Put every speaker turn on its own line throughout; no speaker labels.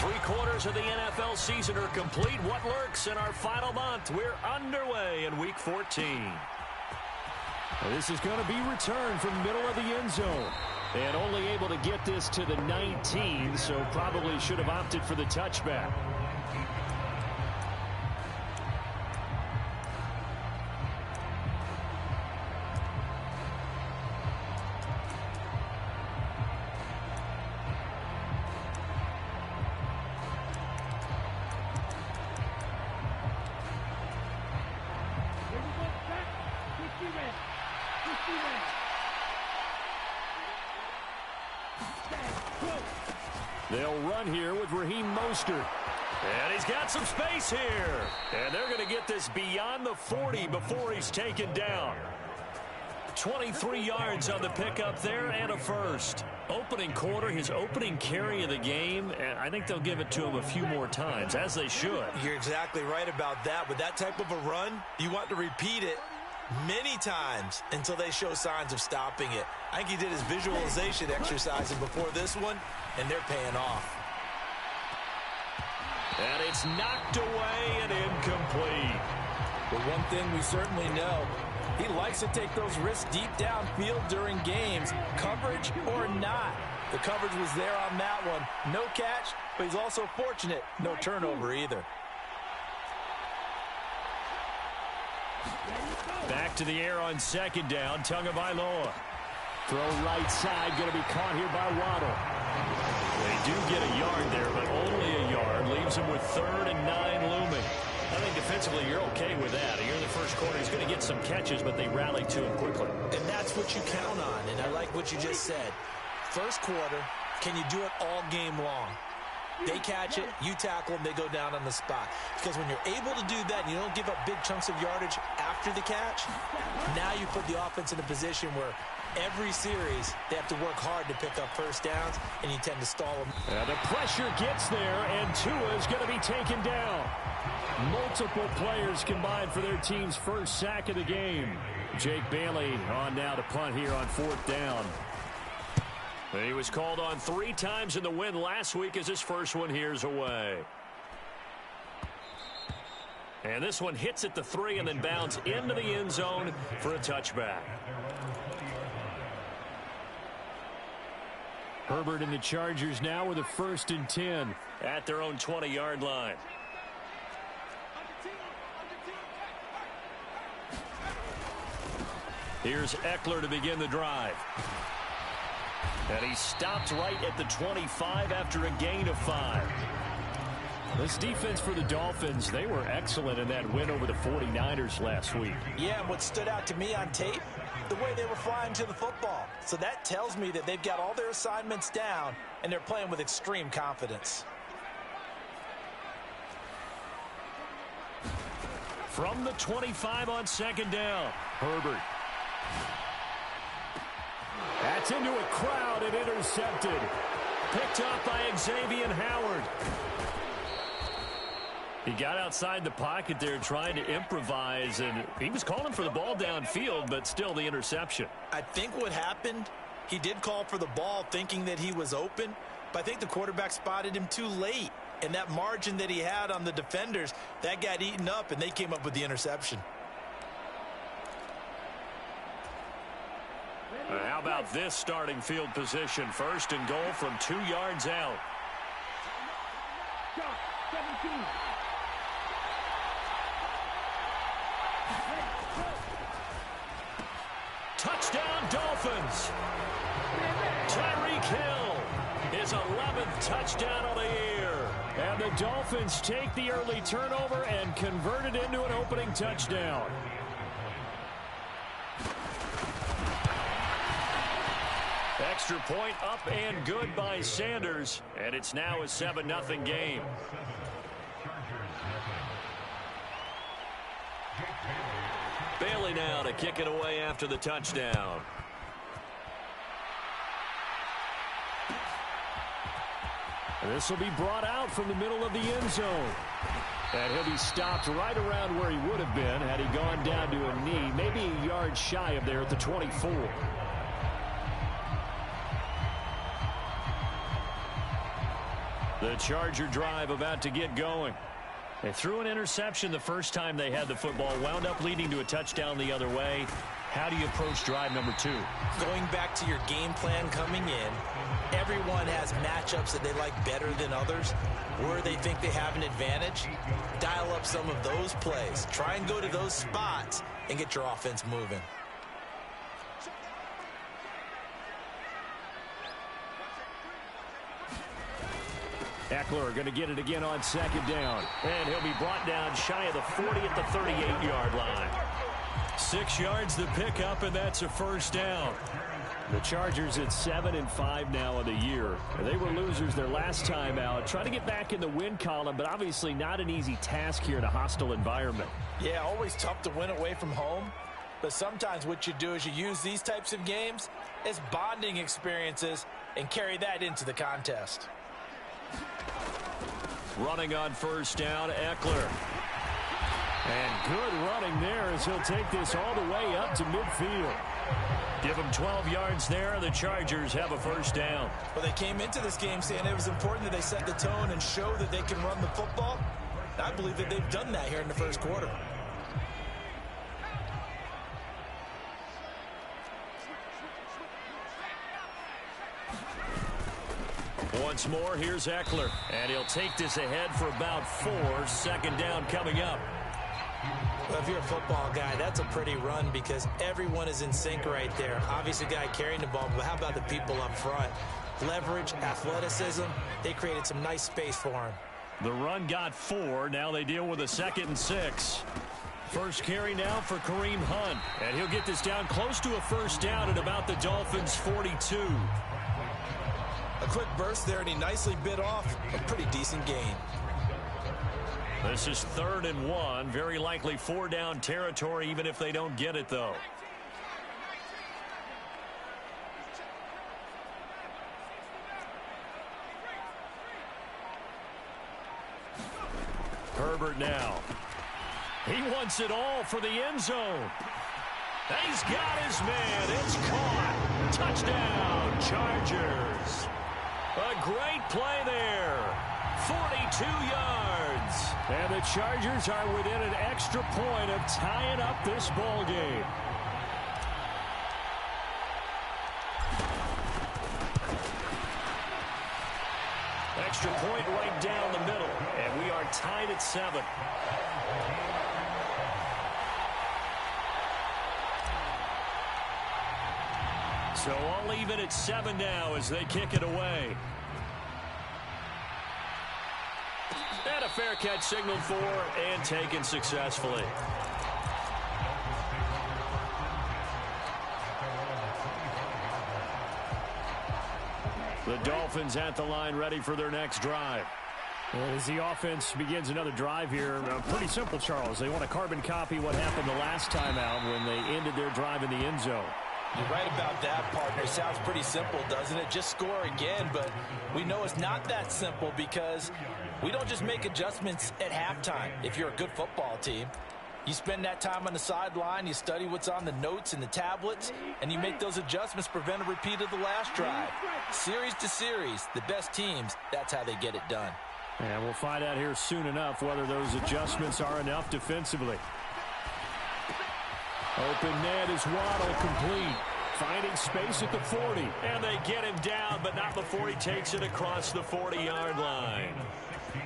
Three-quarters of the NFL season are complete. What lurks in our final month? We're underway in Week 14.
This is going to be returned from the middle of the end zone. And only able to get this to the 19, so probably should have opted for the touchback. They'll run here with Raheem Mostert.
And he's got some space here. And they're going to get this beyond the 40 before he's taken down. 23 yards on the pickup there and a first. Opening quarter, his opening carry of the game, and I think they'll give it to him a few more times, as they should.
You're exactly right about that. With that type of a run, you want to repeat it many times until they show signs of stopping it. I think he did his visualization exercises before this one, and they're paying off.
And it's knocked away and incomplete.
But one thing we certainly know, he likes to take those risks deep downfield during games, coverage or not. The coverage was there on that one. No catch, but he's also fortunate. No turnover either.
Back to the air on second down, Tagovailoa.
Throw right side, going to be caught here by Waddle.
They do get a yard there, but only a yard. Leaves him with 3rd and 9 looming. I think defensively you're okay with that. Here in the first quarter, he's going to get some catches, but they rally to him quickly.
And that's what you count on, and I like what you just said. First quarter, can you do it all game long? They catch it, you tackle them, they go down on the spot. Because when you're able to do that and you don't give up big chunks of yardage after the catch, now you put the offense in a position where every series they have to work hard to pick up first downs, and you tend to stall them.
The pressure gets there, and Tua is going to be taken down. Multiple players combined for their team's first sack of the game. Jake Bailey on now to punt here on 4th down.
He was called on 3 times in the win last week as his first one here's away. And this one hits at the 3 and then bounds into the end zone for a touchback.
Herbert and the Chargers now with a 1st and 10
at their own 20-yard line. Here's Eckler to begin the drive. And he stopped right at the 25 after a gain of 5.
This defense for the Dolphins, they were excellent in that win over the 49ers last week.
Yeah, and what stood out to me on tape, the way they were flying to the football. So that tells me that they've got all their assignments down, and they're playing with extreme confidence.
From the 25 on second down, Herbert.
That's into a crowd and intercepted.
Picked up by Xavier Howard. He got outside the pocket there trying to improvise, and he was calling for the ball downfield, but still the interception.
I think what happened, he did call for the ball thinking that he was open, but I think the quarterback spotted him too late. And that margin that he had on the defenders, that got eaten up, and they came up with the interception.
How about this starting field position? 1st and goal from 2 yards out. Touchdown, Dolphins. Tyreek Hill, his 11th touchdown of the year.
And the Dolphins take the early turnover and convert it into an opening touchdown.
Extra point up and good by Sanders, and it's now a 7-0 game. Bailey now to kick it away after the touchdown.
This will be brought out from the middle of the end zone. And he'll be stopped right around where he would have been had he gone down to a knee, maybe a yard shy of there at the 24. The Charger drive about to get going. They threw an interception the first time they had the football, wound up leading to a touchdown the other way. How do you approach drive number 2?
Going back to your game plan coming in, everyone has matchups that they like better than others. Where they think they have an advantage, dial up some of those plays. Try and go to those spots and get your offense moving.
Eckler going to get it again on second down. And he'll be brought down shy of the 40 at the 38-yard line.
6 yards the pickup, and that's a first down.
The Chargers at 7-5 now of the year. They were losers their last time out. Trying to get back in the win column, but obviously not an easy task here in a hostile environment.
Yeah, always tough to win away from home. But sometimes what you do is you use these types of games as bonding experiences and carry that into the contest.
Running on first down, Eckler.
And good running there as he'll take this all the way up to midfield.
Give them 12 yards there. The Chargers have a first down.
Well, they came into this game saying it was important that they set the tone and show that they can run the football. I believe that they've done that here in the first quarter.
Once more, here's Eckler. And he'll take this ahead for about 4. Second down coming up.
Well, if you're a football guy, that's a pretty run because everyone is in sync right there. Obviously, the guy carrying the ball, but how about the people up front? Leverage, athleticism, they created some nice space for him.
The run got 4. Now they deal with a 2nd and 6. First carry now for Kareem Hunt. And he'll get this down close to a first down at about the Dolphins' 42.
A quick burst there, and he nicely bit off a pretty decent gain.
This is 3rd and 1. Very likely 4-down territory, even if they don't get it, though. Herbert now. He wants it all for the end zone. He's got his man. It's caught. Touchdown, Chargers. A great play there. 42 yards.
And the Chargers are within an extra point of tying up this ball game.
Extra point right down the middle. And we are tied at 7. So all even at 7 now as they kick it away. And a fair catch signaled for and taken successfully. The Dolphins at the line ready for their next drive.
Well, as the offense begins another drive here, pretty simple, Charles. They want to carbon copy what happened the last time out when they ended their drive in the end zone.
You're right about that, partner. Sounds pretty simple, doesn't it? Just score again, but we know it's not that simple because we don't just make adjustments at halftime. If you're a good football team, you spend that time on the sideline, you study what's on the notes and the tablets, and you make those adjustments to prevent a repeat of the last drive. Series to series, the best teams, that's how they get it done.
And we'll find out here soon enough whether those adjustments are enough defensively. Open net is Waddle complete. Finding space at the 40.
And they get him down, but not before he takes it across the 40-yard line.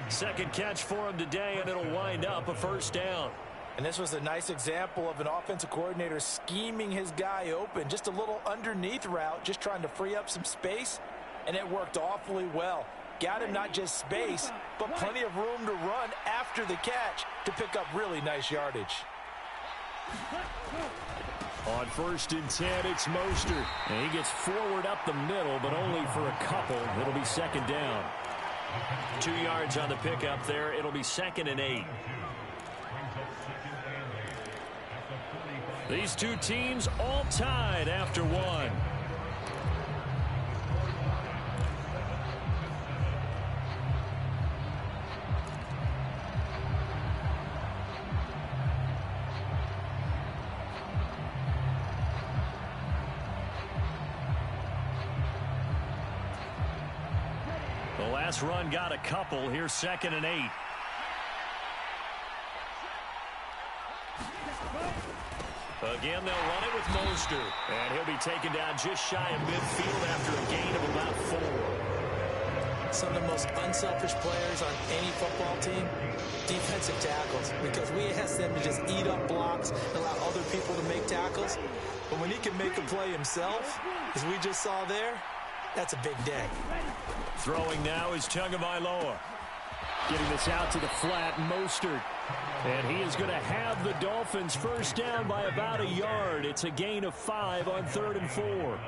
Second catch for him today, and it'll wind up a first down.
And this was a nice example of an offensive coordinator scheming his guy open. Just a little underneath route, just trying to free up some space, and it worked awfully well. Got him not just space, but plenty of room to run after the catch to pick up really nice yardage.
On 1st and 10, it's Mostert. And he gets forward up the middle, but only for a couple. It'll be 2nd down.
2 yards on the pickup there. It'll be 2nd and 8. These two teams all tied after 1. The last run got a couple. Here's 2nd and 8. Again, they'll run it with Mostert. And he'll be taken down just shy of midfield after a gain of about 4.
Some of the most unselfish players on any football team, defensive tackles, because we ask them to just eat up blocks, allow other people to make tackles. But when he can make a play himself, as we just saw there, that's a big day.
Throwing now is Tagovailoa.
Getting this out to the flat, Mostert. And he is going to have the Dolphins first down by about a yard. It's a gain of 5 on 3rd and 4.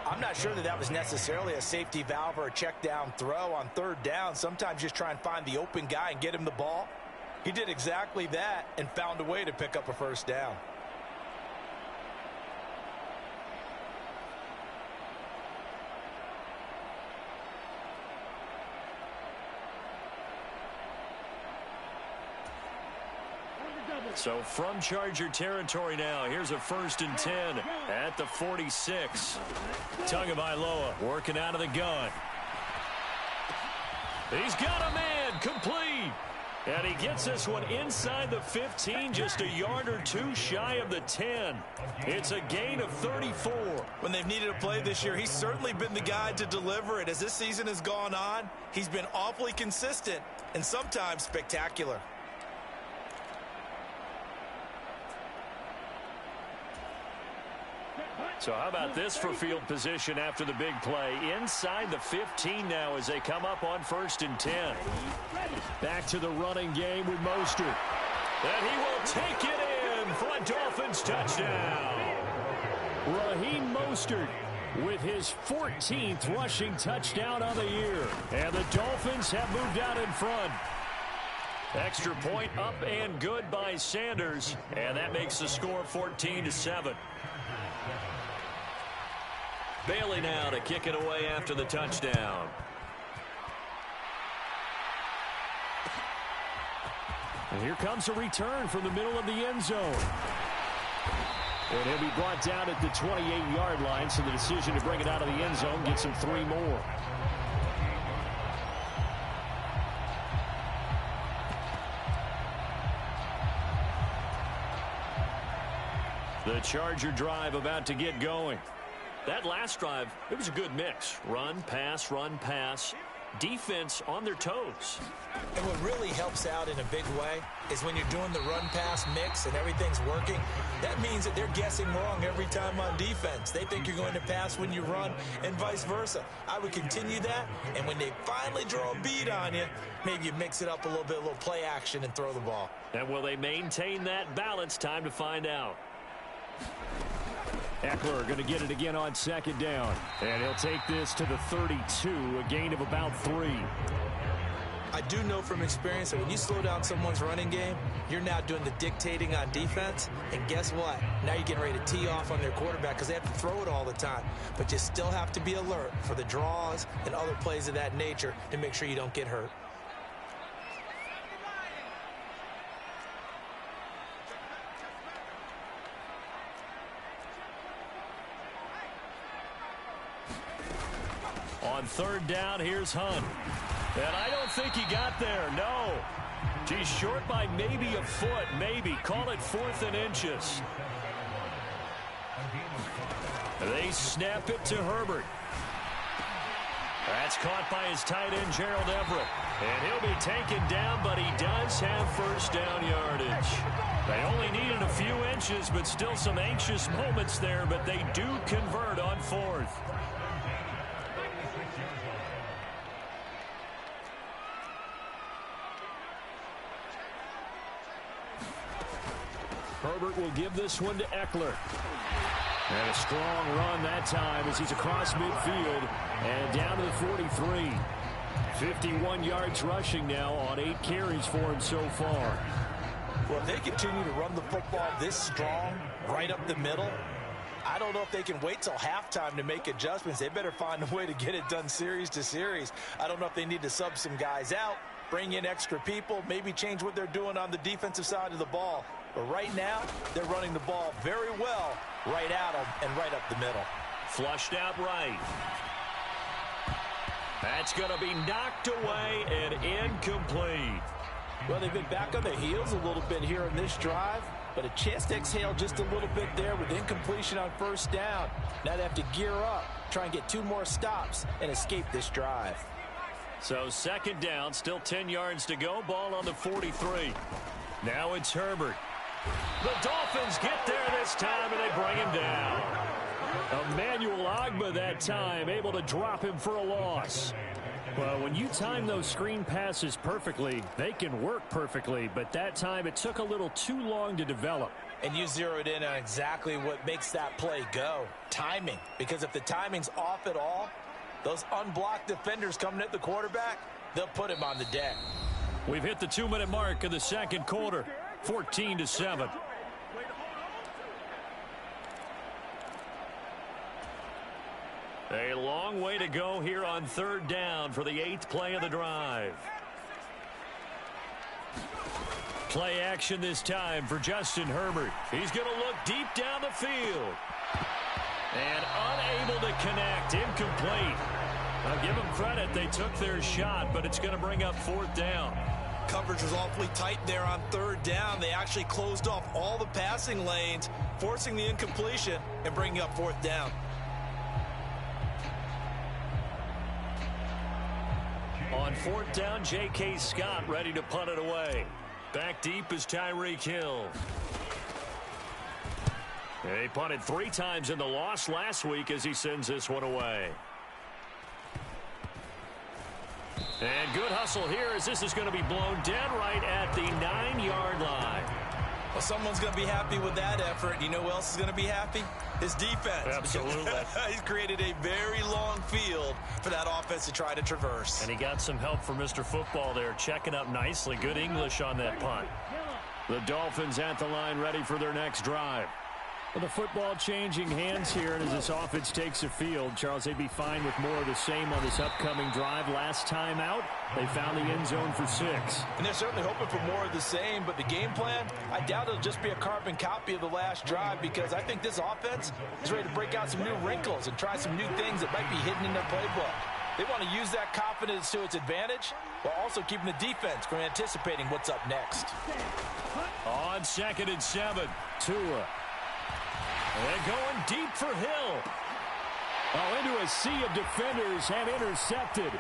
I'm not sure that was necessarily a safety valve or a check down throw on 3rd down. Sometimes just try and find the open guy and get him the ball. He did exactly that and found a way to pick up a first down.
So from Charger territory now, here's a 1st and 10 at the 46. Tagovailoa working out of the gun. He's got a man, complete. And he gets this one inside the 15, just a yard or 2 shy of the 10. It's a gain of 34.
When they've needed a play this year, he's certainly been the guy to deliver it. As this season has gone on, he's been awfully consistent and sometimes spectacular.
So how about this for field position after the big play? Inside the 15 now as they come up on 1st and 10.
Back to the running game with Mostert.
And he will take it in for a Dolphins touchdown.
Raheem Mostert with his 14th rushing touchdown of the year. And the Dolphins have moved out in front.
Extra point up and good by Sanders. And that makes the score 14-7. Bailey now to kick it away after the touchdown.
And here comes a return from the middle of the end zone. And he'll be brought down at the 28-yard line, so the decision to bring it out of the end zone gets him 3 more.
The Charger drive about to get going. That last drive, it was a good mix. Run, pass, defense on their toes.
And what really helps out in a big way is when you're doing the run-pass mix and everything's working, that means that they're guessing wrong every time on defense. They think you're going to pass when you run and vice versa. I would continue that, and when they finally draw a bead on you, maybe you mix it up a little bit, a little play action and throw the ball.
And will they maintain that balance? Time to find out.
Eckler going to get it again on 2nd down. And he'll take this to the 32, a gain of about 3.
I do know from experience that when you slow down someone's running game, you're now doing the dictating on defense. And guess what? Now you're getting ready to tee off on their quarterback because they have to throw it all the time. But you still have to be alert for the draws and other plays of that nature to make sure you don't get hurt.
On 3rd down, here's Hunt. And I don't think he got there, no. He's short by maybe a foot, maybe. Call it 4th and inches. They snap it to Herbert. That's caught by his tight end, Gerald Everett. And he'll be taken down, but he does have first down yardage. They only needed a few inches, but still some anxious moments there, but they do convert on 4th.
Herbert will give this one to Eckler. And a strong run that time as he's across midfield and down to the 43. 51 yards rushing now on 8 carries for him so far.
Well, if they continue to run the football this strong, right up the middle, I don't know if they can wait till halftime to make adjustments. They better find a way to get it done series to series. I don't know if they need to sub some guys out, bring in extra people, maybe change what they're doing on the defensive side of the ball. But right now, they're running the ball very well right at them and right up the middle.
Flushed out right. That's going to be knocked away and incomplete.
Well, they've been back on their heels a little bit here in this drive, but a chance to exhale just a little bit there with incompletion on first down. Now they have to gear up, try and get 2 more stops, and escape this drive.
So second down, still 10 yards to go. Ball on the 43. Now it's Herbert. The Dolphins get there this time, and they bring him down. Emmanuel Ogbah that time, able to drop him for a loss. Well, when you time those screen passes perfectly, they can work perfectly, but that time it took a little too long to develop.
And you zeroed in on exactly what makes that play go. Timing. Because if the timing's off at all, those unblocked defenders coming at the quarterback, they'll put him on the deck.
We've hit the 2-minute mark of the second quarter, 14-7. A long way to go here on third down for the 8th play of the drive. Play action this time for Justin Herbert. He's going to look deep down the field. And unable to connect, incomplete. I'll give them credit, they took their shot, but it's going to bring up 4th down.
Coverage was awfully tight there on third down. They actually closed off all the passing lanes, forcing the incompletion and bringing up 4th down.
On 4th down, J.K. Scott ready to punt it away. Back deep is Tyreek Hill. He punted 3 times in the loss last week as he sends this one away. And good hustle here as this is going to be blown dead right at the 9-yard line.
Well, someone's going to be happy with that effort. You know who else is going to be happy? His defense.
Absolutely.
He's created a very long field for that offense to try to traverse.
And he got some help from Mr. Football there, checking up nicely. Good English on that punt. The Dolphins at the line ready for their next drive.
Well, the football changing hands here, and as this offense takes the field, Charles, they'd be fine with more of the same on this upcoming drive. Last time out, they found the end zone for 6.
And they're certainly hoping for more of the same, but the game plan, I doubt it'll just be a carbon copy of the last drive, because I think this offense is ready to break out some new wrinkles and try some new things that might be hidden in their playbook. They want to use that confidence to its advantage while also keeping the defense from anticipating what's up next.
On 2nd and 7, Tua. And going deep for Hill.
Oh, into a sea of defenders and intercepted.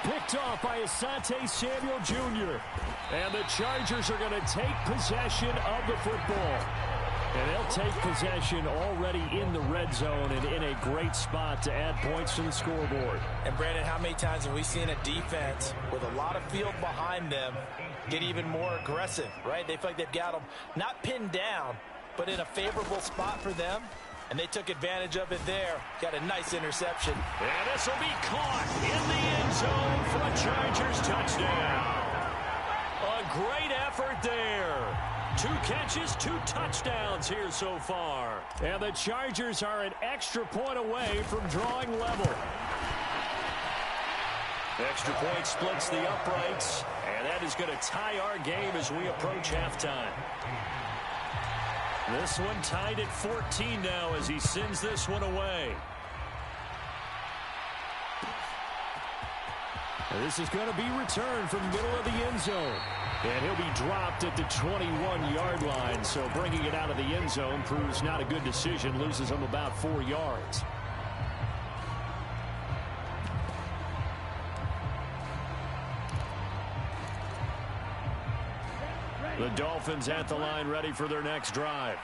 Picked off by Asante Samuel Jr. And the Chargers are going to take possession of the football. And they'll take possession already in the red zone and in a great spot to add points to the scoreboard.
And, Brandon, how many times have we seen a defense with a lot of field behind them get even more aggressive, right? They feel like they've got them not pinned down, but in a favorable spot for them, and they took advantage of it there. Got a nice interception.
And this will be caught in the end zone for a Chargers touchdown. A great effort there. 2 catches, 2 touchdowns here so far.
And the Chargers are an extra point away from drawing level.
Extra point splits the uprights, and that is going to tie our game as we approach halftime. This one tied at 14 now as he sends this one away.
And this is going to be returned from the middle of the end zone. And he'll be dropped at the 21-yard line. So bringing it out of the end zone proves not a good decision. Loses him about 4 yards.
The Dolphins at the line ready for their next drive.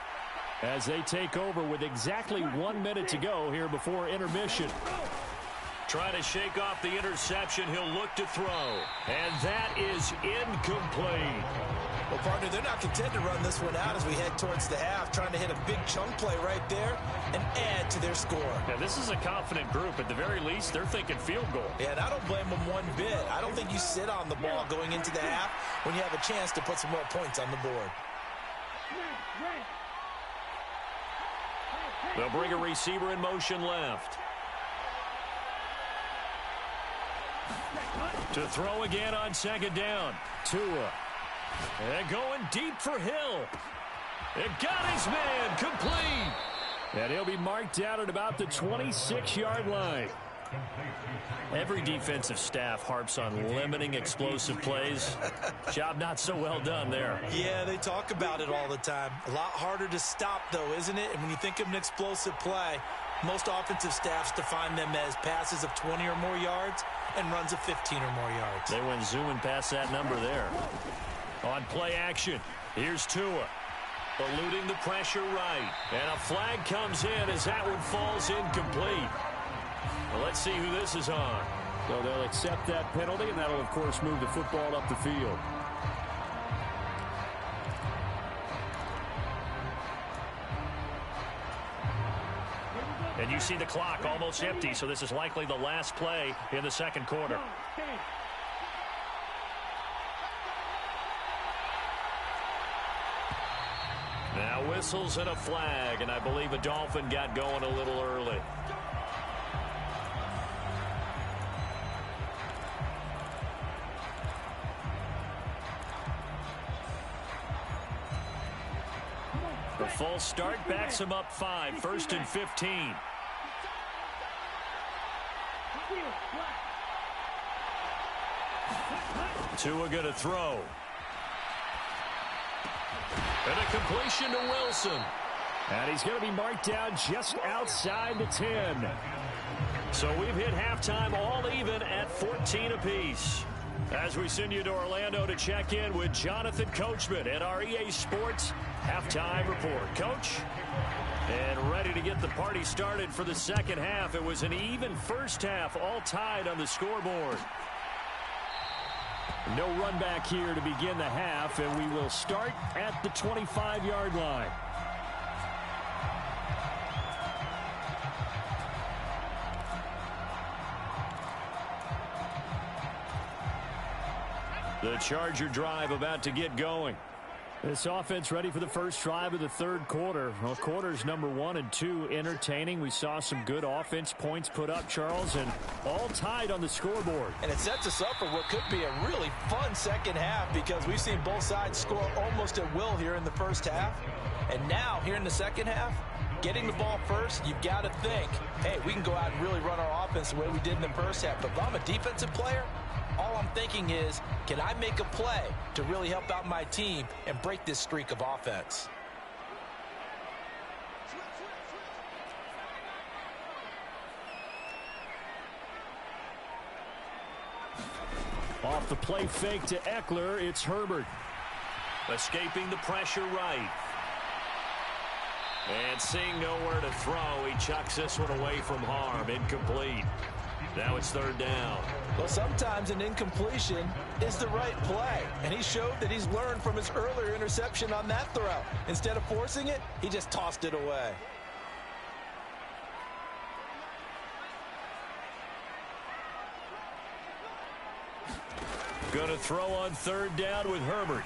As they take over with exactly 1 minute to go here before intermission.
Trying to shake off the interception. He'll look to throw. And that is incomplete.
Well, partner, they're not content to run this one out as we head towards the half, trying to hit a big chunk play right there and add to their score.
Yeah, this is a confident group. At the very least, they're thinking field goal.
Yeah, and I don't blame them one bit. I don't think you sit on the ball going into the half when you have a chance to put some more points on the board.
They'll bring a receiver in motion left. To throw again on 2nd down.
Tua.
And going deep for Hill. It got his man complete.
And he'll be marked down at about the 26-yard line.
Every defensive staff harps on limiting explosive plays. Job not so well done there.
Yeah, they talk about it all the time. A lot harder to stop, though, isn't it? And when you think of an explosive play, most offensive staffs define them as passes of 20 or more yards and runs of 15 or more yards.
They went zooming past that number there. On play action, here's Tua. Eluding the pressure right. And a flag comes in as that one falls incomplete. Well, let's see who this is on.
So they'll accept that penalty, and that'll, of course, move the football up the field.
And you see the clock almost empty, so this is likely the last play in the second quarter. Now whistles and a flag, and I believe a Dolphin got going a little early. The false start backs him up 5, 1st and 15. Tua going to throw. And a completion to Wilson.
And he's going to be marked down just outside the 10.
So we've hit halftime all even at 14 apiece. As we send you to Orlando to check in with Jonathan Coachman at our EA Sports Halftime Report. Coach, and ready to get the party started for the second half. It was an even first half, all tied on the scoreboard.
No run back here to begin the half, and we will start at the 25-yard line.
The Charger drive about to get going.
This offense ready for the first drive of the third quarter. Well, quarters number 1 and 2 entertaining. We saw some good offense points put up, Charles, and all tied on the scoreboard.
And it sets us up for what could be a really fun second half because we've seen both sides score almost at will here in the first half. And now, here in the second half, getting the ball first, you've got to think, hey, we can go out and really run our offense the way we did in the first half. But if I'm a defensive player, all I'm thinking is, can I make a play to really help out my team and break this streak of offense?
Off the play fake to Eckler, it's Herbert.
Escaping the pressure right. And seeing nowhere to throw, he chucks this one away from harm. Incomplete. Now it's third down.
Well, sometimes an incompletion is the right play. And he showed that he's learned from his earlier interception on that throw. Instead of forcing it, he just tossed it away.
Going to throw on third down with Herbert.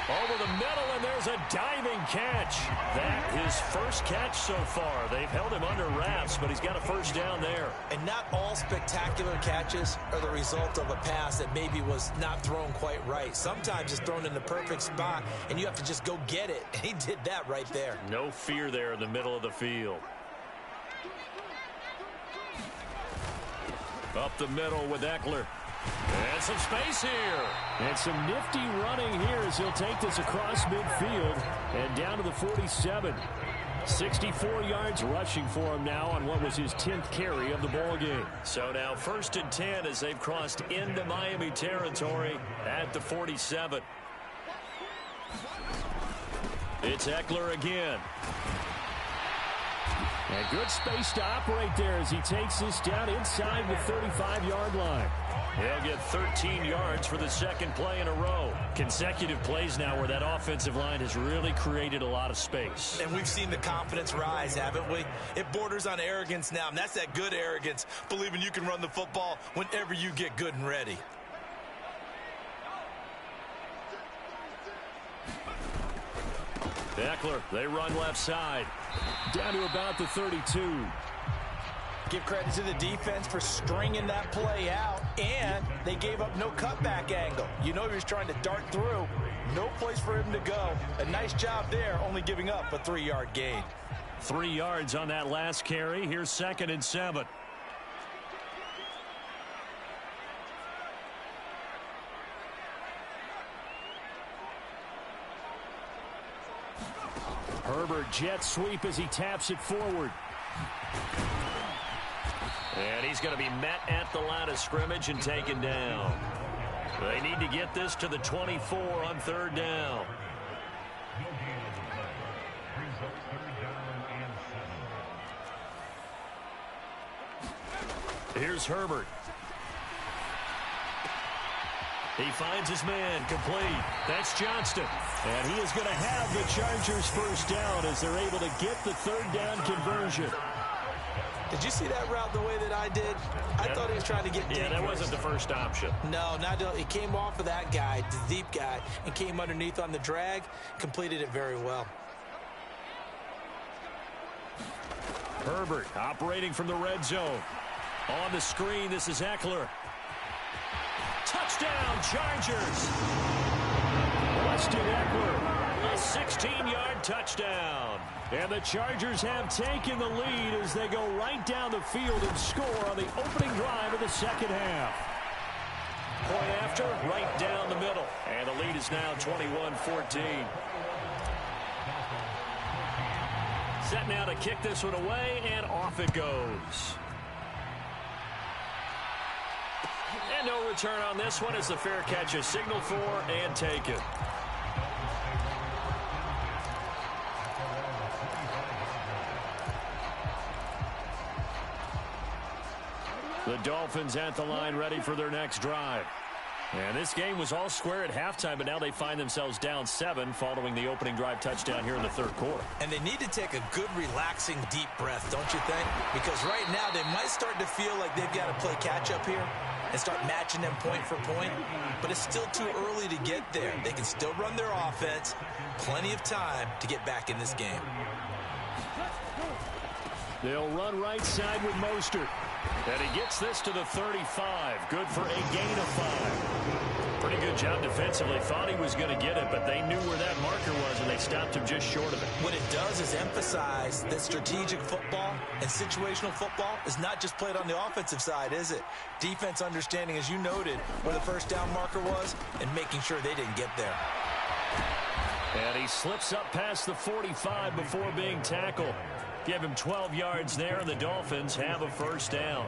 Over the middle, and there's a diving catch. That his first catch so far. They've held him under wraps, but he's got a first down there.
And not all spectacular catches are the result of a pass that maybe was not thrown quite right. Sometimes it's thrown in the perfect spot, and you have to just go get it. And he did that right there.
No fear there in the middle of the field. Up the middle with Eckler. And some space here.
And some nifty running here as he'll take this across midfield and down to the 47. 64 yards rushing for him now on what was his 10th carry of the ball game.
So now 1st and 10 as they've crossed into Miami territory at the 47. It's Eckler again.
And good space to operate there as he takes this down inside the 35-yard line.
He'll get 13 yards for the second play in a row. Consecutive plays now where that offensive line has really created a lot of space.
And we've seen the confidence rise, haven't we? It borders on arrogance now, and that's that good arrogance, believing you can run the football whenever you get good and ready.
Eckler, they run left side.
Down to about the 32.
Give credit to the defense for stringing that play out, and they gave up no cutback angle. You know he was trying to dart through. No place for him to go. A nice job there, only giving up a 3-yard gain.
3 yards on that last carry. Here's 2nd and 7.
Herbert jet sweep as he taps it forward.
And he's going to be met at the line of scrimmage and taken down. They need to get this to the 24 on 3rd down. Here's Herbert. He finds his man, complete. That's Johnston.
And he is going to have the Chargers first down as they're able to get the 3rd down conversion.
Did you see that route the way that I did? I thought he was trying to get dangerous.
Yeah, that wasn't the first option.
No, it came off of that guy, the deep guy, and came underneath on the drag, completed it very well.
Herbert operating from the red zone.
On the screen, this is Eckler. Touchdown, Chargers.
Weston Eckler.
A 16-yard touchdown.
And the Chargers have taken the lead as they go right down the field and score on the opening drive of the 2nd half.
Point after, right down the middle. And the lead is now 21-14. Set now to kick this one away, and off it goes. And no return on this one as the fair catch is signaled for and taken.
The Dolphins at the line ready for their next drive.
And this game was all square at halftime, but now they find themselves down 7 following the opening drive touchdown here in the 3rd quarter.
And they need to take a good, relaxing, deep breath, don't you think? Because right now they might start to feel like they've got to play catch-up here and start matching them point for point. But it's still too early to get there. They can still run their offense. Plenty of time to get back in this game.
They'll run right side with Mostert.
And he gets this to the 35. Good for a gain of 5. Pretty good job defensively. Thought he was going to get it, but they knew where that marker was, and they stopped him just short of it.
What it does is emphasize that strategic football and situational football is not just played on the offensive side, is it? Defense understanding, as you noted, where the first down marker was and making sure they didn't get there.
And he slips up past the 45 before being tackled. Give him 12 yards there, and the Dolphins have a first down.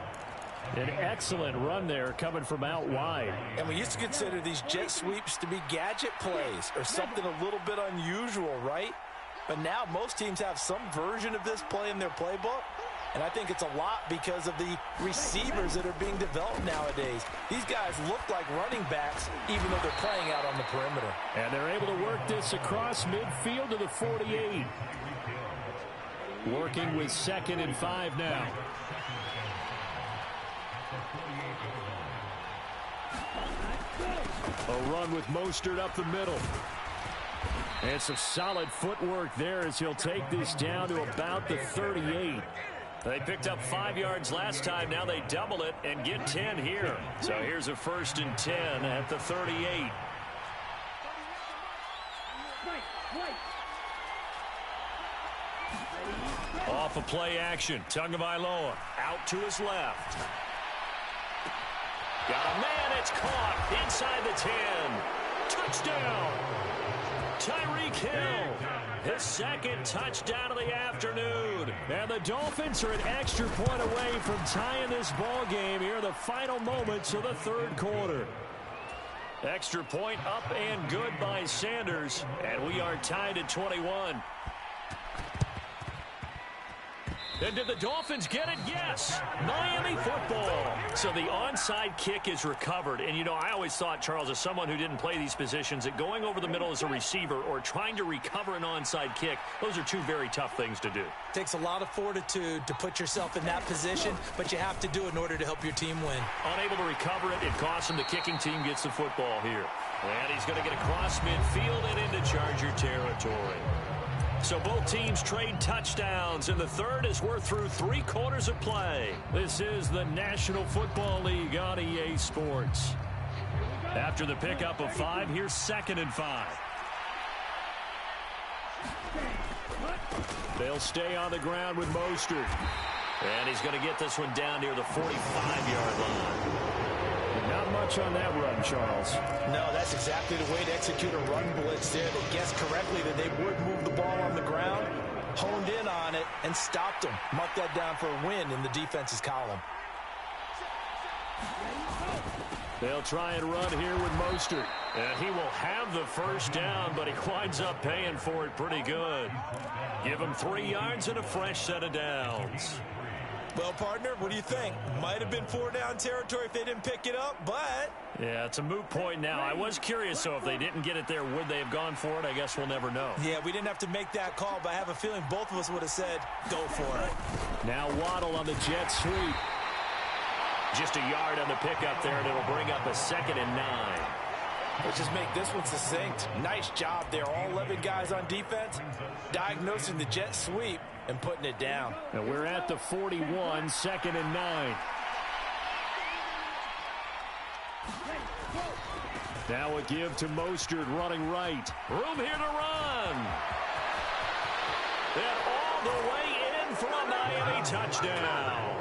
An excellent run there coming from out wide.
And we used to consider these jet sweeps to be gadget plays or something a little bit unusual, right? But now most teams have some version of this play in their playbook. And I think it's a lot because of the receivers that are being developed nowadays. These guys look like running backs even though they're playing out on the perimeter.
And they're able to work this across midfield to the 48. Working with 2nd and 5 now. A run with Mostert up the middle. And some solid footwork there as he'll take this down to about the 38.
They picked up 5 yards last time. Now they double it and get 10 here. So here's a 1st and 10 at the 38. Off a play action. Tagovailoa out to his left. Got a man. It's caught inside the 10. Touchdown. Tyreek Hill. His 2nd touchdown of the afternoon.
And the Dolphins are an extra point away from tying this ball game here in the final moments of the 3rd quarter.
Extra point up and good by Sanders. And we are tied at 21. And did the Dolphins get it? Yes. Miami football. So the onside kick is recovered. And, you know, I always thought, Charles, as someone who didn't play these positions, that going over the middle as a receiver or trying to recover an onside kick, those are two very tough things to do.
Takes a lot of fortitude to put yourself in that position, but you have to do it in order to help your team win.
Unable to recover it, it costs him. The kicking team gets the football here. And he's going to get across midfield and into Charger territory. So both teams trade touchdowns, and the 3rd as we're through 3 quarters of play.
This is the National Football League on EA Sports.
After the pickup of 5, here's 2nd and 5.
They'll stay on the ground with Mostert.
And he's going to get this one down near the 45-yard line.
Not much on that run, Charles.
No, that's exactly the way to execute a run blitz there. They guessed correctly that they would move the ball on the ground, honed in on it, and stopped them. Mark that down for a win in the defense's column.
They'll try and run here with Mostert.
And he will have the first down, but he winds up paying for it pretty good. Give him 3 yards and a fresh set of downs.
Well, partner, what do you think? Might have been 4-down territory if they didn't pick it up, but...
Yeah, it's a moot point now. I was curious, so if they didn't get it there, would they have gone for it? I guess we'll never know.
Yeah, we didn't have to make that call, but I have a feeling both of us would have said, go for it.
Now Waddle on the jet sweep.
Just a yard on the pickup there, and it'll bring up a 2nd and 9.
Let's just make this one succinct. Nice job there. All 11 guys on defense diagnosing the jet sweep and putting it down.
And we're at the 41, 2nd and 9. Now a give to Mostert running right.
Room here to run. And all the way in for a Miami touchdown.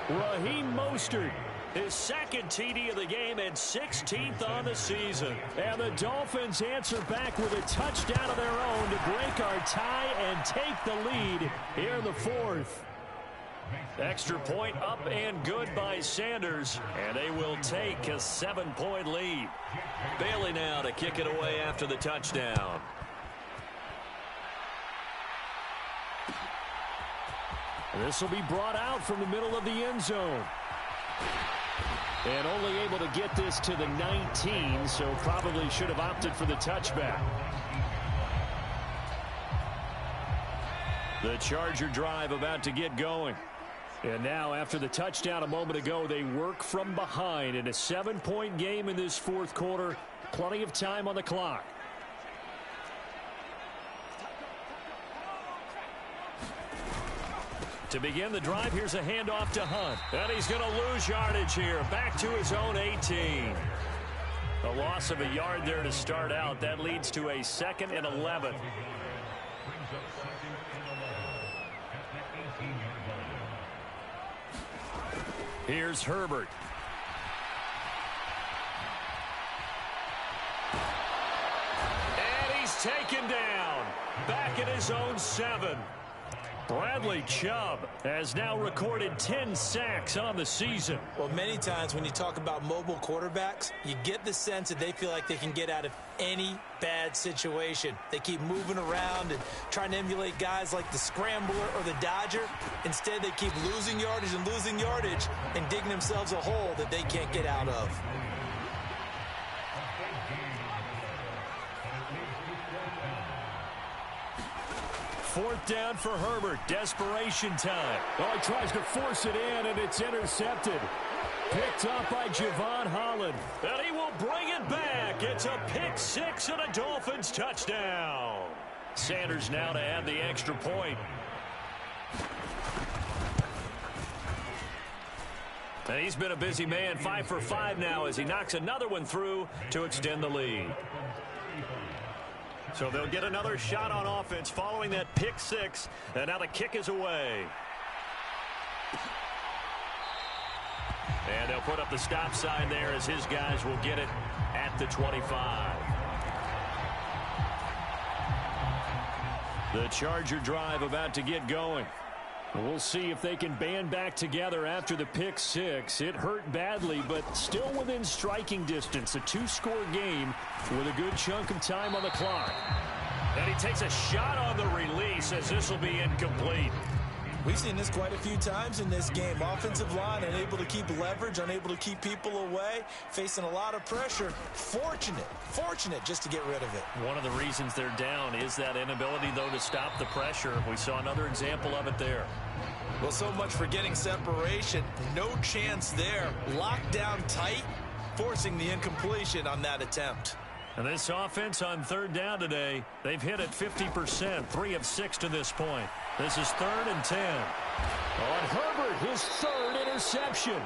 Raheem Mostert,
his 2nd TD of the game and 16th on the season.
And the Dolphins answer back with a touchdown of their own to break our tie and take the lead here in the 4th.
Extra point up and good by Sanders, and they will take a 7-point lead. Bailey now to kick it away after the touchdown.
This will be brought out from the middle of the end zone. And only able to get this to the 19, so probably should have opted for the touchback. The Charger drive about to get going. And now, after the touchdown a moment ago, they work from behind in a 7-point game in this 4th quarter. Plenty of time on the clock.
To begin the drive, here's a handoff to Hunt. And he's going to lose yardage here. Back to his own 18. A loss of a yard there to start out. That leads to a 2nd and 11. Here's Herbert. And he's taken down. Back at his own 7. Bradley Chubb has now recorded 10 sacks on the season.
Well, many times when you talk about mobile quarterbacks, you get the sense that they feel like they can get out of any bad situation. They keep moving around and trying to emulate guys like the Scrambler or the Dodger. Instead, they keep losing yardage and digging themselves a hole that they can't get out of.
Fourth down for Herbert. Desperation time.
Oh, he tries to force it in, and it's intercepted. Picked up by Javon Holland.
And he will bring it back. It's a pick 6 and a Dolphins touchdown. Sanders now to add the extra point. And he's been a busy man, 5 for 5 now as he knocks another one through to extend the lead. So they'll get another shot on offense following that pick 6. And now the kick is away. And they'll put up the stop sign there as his guys will get it at the 25. The Charger drive about to get going.
We'll see if they can band back together after the pick 6. It hurt badly, but still within striking distance. A 2-score game with a good chunk of time on the clock.
And he takes a shot on the release as this will be incomplete.
We've seen this quite a few times in this game. Offensive line unable to keep leverage, unable to keep people away, facing a lot of pressure. Fortunate just to get rid of it.
One of the reasons they're down is that inability, though, to stop the pressure. We saw another example of it there.
Well, so much for getting separation. No chance there. Locked down tight, forcing the incompletion on that attempt.
And this offense on 3rd down today, they've hit it 50%, 3 of 6 to this point. This is 3rd and 10.
On Herbert, his 3rd interception.